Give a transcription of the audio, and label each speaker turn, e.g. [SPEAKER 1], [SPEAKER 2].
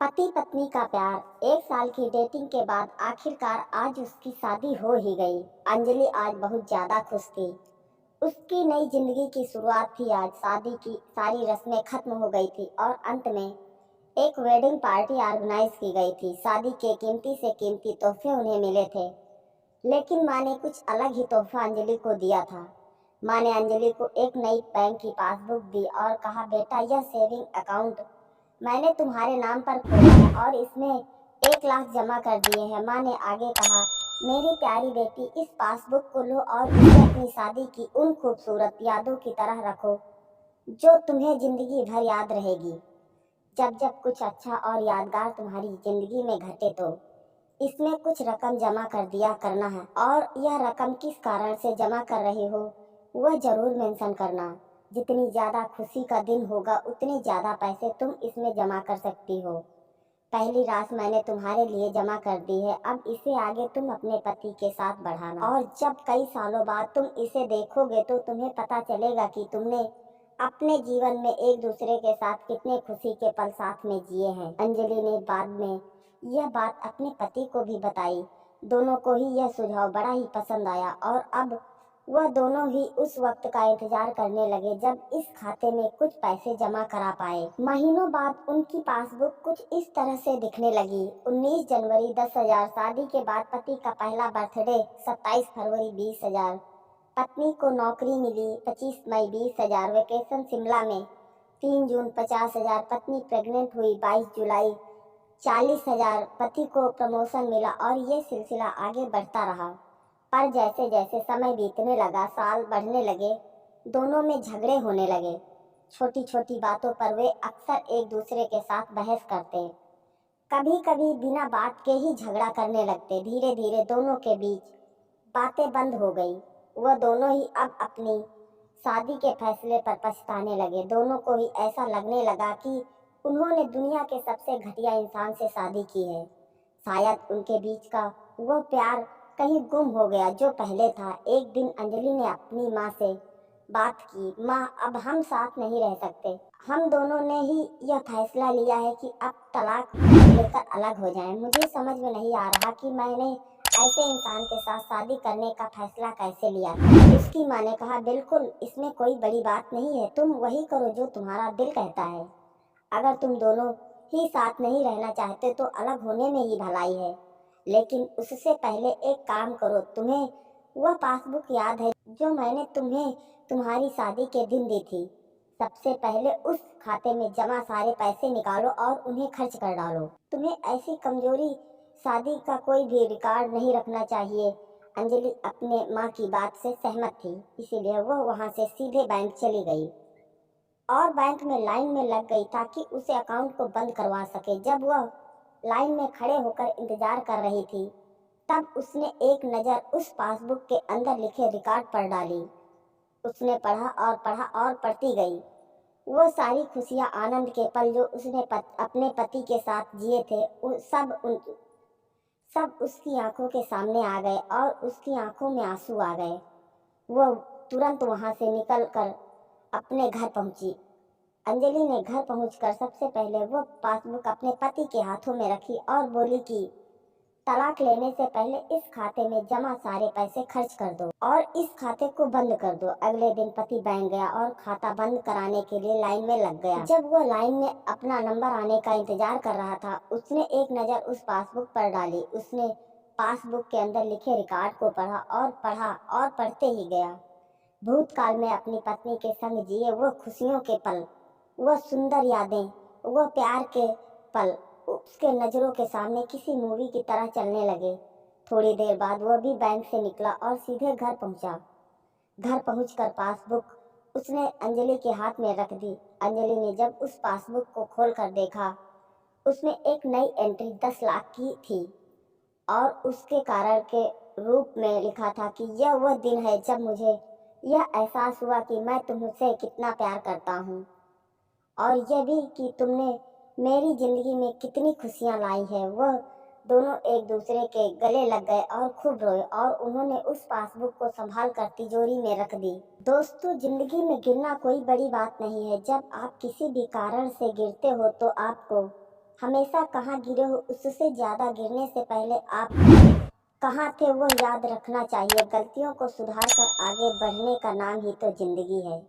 [SPEAKER 1] पति पत्नी का प्यार 1 साल की डेटिंग के बाद आखिरकार आज उसकी शादी हो ही गई। अंजलि आज बहुत ज्यादा खुश थी। उसकी नई जिंदगी की शुरुआत थी। आज शादी की सारी रस्में खत्म हो गई थी और अंत में एक वेडिंग पार्टी ऑर्गेनाइज की गई थी। शादी के कीमती से कीमती तोहफे उन्हें मिले थे, लेकिन माँ ने कुछ अलग ही तोहफा अंजलि को दिया था। माँ ने अंजलि को एक नई बैंक की पासबुक दी और कहा, बेटा यह सेविंग अकाउंट मैंने तुम्हारे नाम पर खोला है और इसमें 1 लाख जमा कर दिए हैं। माँ ने आगे कहा, मेरी प्यारी बेटी, इस पासबुक को लो और इसे अपनी शादी की उन खूबसूरत यादों की तरह रखो जो तुम्हें जिंदगी भर याद रहेगी। जब जब कुछ अच्छा और यादगार तुम्हारी जिंदगी में घटे तो इसमें कुछ रकम जमा कर दिया करना है, और यह रकम किस कारण से जमा कर रहे हो वह जरूर मेंशन करना। जितनी ज्यादा खुशी का दिन होगा उतने ज्यादा पैसे तुम इसमें जमा कर सकती हो। पहली राशि मैंने तुम्हारे लिए जमा कर दी है, अब इसे आगे तुम अपने पति के साथ बढ़ाना, और जब कई सालों बाद तुम इसे देखोगे तो तुम्हें पता चलेगा कि तुमने अपने जीवन में एक दूसरे के साथ कितने खुशी के पल साथ में जिए हैं। अंजलि ने बाद में यह बात अपने पति को भी बताई। दोनों को ही यह सुझाव बड़ा ही पसंद आया और अब वह दोनों ही उस वक्त का इंतजार करने लगे जब इस खाते में कुछ पैसे जमा करा पाए। महीनों बाद उनकी पासबुक कुछ इस तरह से दिखने लगी। 19 जनवरी 10,000, शादी के बाद पति का पहला बर्थडे 27 फरवरी 20,000, पत्नी को नौकरी मिली 25 मई 20,000, वेकेशन शिमला में 3 जून 50,000, पत्नी प्रेग्नेंट हुई 22 जुलाई 40,000, पति को प्रमोशन मिला, और ये सिलसिला आगे बढ़ता रहा। पर जैसे जैसे समय बीतने लगा, साल बढ़ने लगे, दोनों में झगड़े होने लगे। छोटी छोटी बातों पर वे अक्सर एक दूसरे के साथ बहस करते, कभी कभी बिना बात के ही झगड़ा करने लगते। धीरे धीरे दोनों के बीच बातें बंद हो गई। वह दोनों ही अब अपनी शादी के फैसले पर पछताने लगे। दोनों को ही ऐसा लगने लगा कि उन्होंने दुनिया के सबसे घटिया इंसान से शादी की है। शायद उनके बीच का वह प्यार कहीं गुम हो गया जो पहले था। एक दिन अंजलि ने अपनी माँ से बात की, माँ, अब हम साथ नहीं रह सकते। हम दोनों ने ही यह फैसला लिया है कि अब तलाक लेकर अलग हो जाएं। मुझे समझ में नहीं आ रहा कि मैंने ऐसे इंसान के साथ शादी करने का फैसला कैसे लिया था। उसकी माँ ने कहा, बिल्कुल, इसमें कोई बड़ी बात नहीं है, तुम वही करो जो तुम्हारा दिल कहता है। अगर तुम दोनों ही साथ नहीं रहना चाहते तो अलग होने में ही भलाई है, लेकिन उससे पहले एक काम करो। तुम्हें वह पासबुक याद है जो मैंने तुम्हें तुम्हारी शादी के दिन दी थी? सबसे पहले उस खाते में जमा सारे पैसे निकालो और उन्हें खर्च कर डालो। तुम्हें ऐसी कमजोरी शादी का कोई भी रिकॉर्ड नहीं रखना चाहिए। अंजलि अपने माँ की बात से सहमत थी, इसीलिए वह वहाँ से सीधे बैंक चली गई और बैंक में लाइन में लग गई ताकि उसे अकाउंट को बंद करवा सके। जब वह लाइन में खड़े होकर इंतजार कर रही थी, तब उसने एक नज़र उस पासबुक के अंदर लिखे रिकॉर्ड पर डाली। उसने पढ़ा और पढ़ती गई। वो सारी खुशियाँ, आनंद के पल जो उसने अपने पति के साथ जिए थे, सब उसकी आंखों के सामने आ गए और उसकी आंखों में आंसू आ गए। वह तुरंत वहां से निकलकर अपने घर पहुंची। अंजलि ने घर पहुंचकर सबसे पहले वह पासबुक अपने पति के हाथों में रखी और बोली कि तलाक लेने से पहले इस खाते में जमा सारे पैसे खर्च कर दो और इस खाते को बंद कर दो। अगले दिन पति बैंक गया और खाता बंद कराने के लिए लाइन में लग गया। जब वह लाइन में अपना नंबर आने का इंतजार कर रहा था, उसने एक नज़र उस पासबुक पर डाली। उसने पासबुक के अंदर लिखे रिकॉर्ड को पढ़ा और पढ़ते ही गया। भूतकाल में अपनी पत्नी के संग जिए वह खुशियों के पल, वह सुंदर यादें, वह प्यार के पल उसके नज़रों के सामने किसी मूवी की तरह चलने लगे। थोड़ी देर बाद वह भी बैंक से निकला और सीधे घर पहुंचा। घर पहुंचकर पासबुक उसने अंजलि के हाथ में रख दी। अंजलि ने जब उस पासबुक को खोलकर देखा, उसमें एक नई एंट्री 10 लाख की थी और उसके कारण के रूप में लिखा था कि यह वह दिन है जब मुझे यह एहसास हुआ कि मैं तुमसे कितना प्यार करता हूँ, और यह भी कि तुमने मेरी जिंदगी में कितनी खुशियाँ लाई है। वह दोनों एक दूसरे के गले लग गए और खूब रोए और उन्होंने उस पासबुक को संभाल कर तिजोरी में रख दी। दोस्तों, जिंदगी में गिरना कोई बड़ी बात नहीं है। जब आप किसी भी कारण से गिरते हो तो आपको हमेशा कहाँ गिरे हो, उससे ज्यादा गिरने से पहले आप कहाँ थे वो याद रखना चाहिए। गलतियों को सुधार कर आगे बढ़ने का नाम ही तो जिंदगी है।